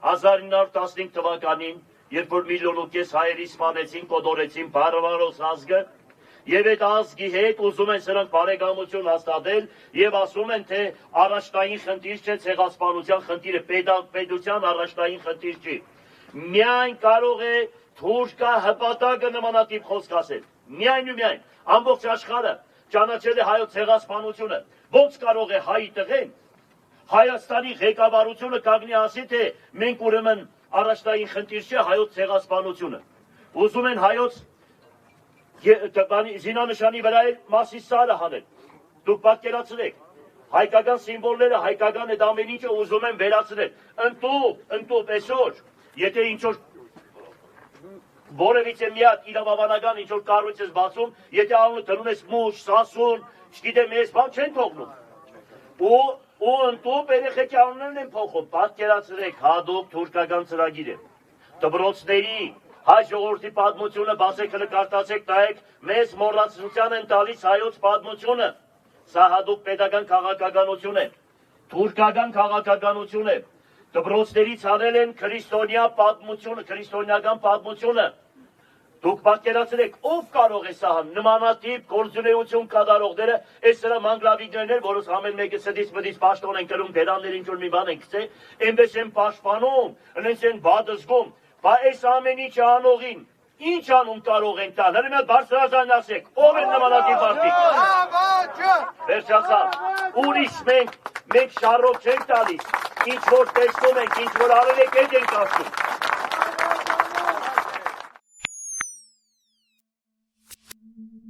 1915 թվականին, երբ որ 1,5 միլիոն հայերի սպանեցին, կոտորեցին բարբարոս ազգը, եւ այդ ազգի հետ ուզում են սրանք բարեկամություն հաստատել եւ ասում են, թե առաջնային խնդիր չէ ցեղասպանության խնդիրը, պետության առաջնային խնդիր չի։ Միայն կարող է թուրքա հպատակը նմանատիպ խոսք ասել։ Միայն ու միայն ամբողջ աշխարհը ճանաչել է հայոց ցեղասպանությունը։ Ոնց կարող է հայի տղեն Հայաստանի ղեկավարությունը կանգնի ասի, թե մենք ուրեմն առաջնային խնդիր չէ հայոց ցեղասպանությունը։ Ուզում են հայոց զինանշանի վրա էլ մասիսարը հանել։ Դուք պատկերացրեք, հայկական սիմվոլները, հայկական այդ ամեն ինչը ուզում են վերացնել։ Ընտուփ այսօր, եթե ինչ-որ որևիցե մի հատ իրավաբանական ինչ-որ կառույց ես բացում, եթե անունը դնում ես մուշ, սասուն, չգիտեմ, ես բան չեն թողնում։ Ու ընտուփ երեխեքի անուններն են փոխում, պատկերացրեք, հատուկ թուրքական ծրագիր է։ Դպրոցների հայ ժողովրդի պատմությունը բացեք, նկարտացեք, տայեք, մեզ մոռացության են տալիս հայոց պատմությունը։ Սա հատուկ պետական քաղաքականություն է, թուրքական քաղաքականություն է։ Դպրոցներից հանել են քրիստոնեական պատմությունը։ Դուք պատկերացրեք, ով կարող է սա նմանատիպ գործունեություն կատարողները, այս սրա մանգլավիկներն են, որոնց ամեն մեկը ստից պաշտոն են կրում, բերաններ ինչ-որ մի բան են գցել, այնպես են պաշտպանում, այնպես են բադ զգում, բա այս ամեն ինչը անողին, ինչ անուն կարող են տալ, հենց մի բարձրազան ասեք, ով են նմանատիպ մարդիկ։ Վերջացավ, ուրիշ մենք շարով չենք տալիս, ինչ որ տեսնում ենք, ինչ որ արել եք, այդ ենք ասում։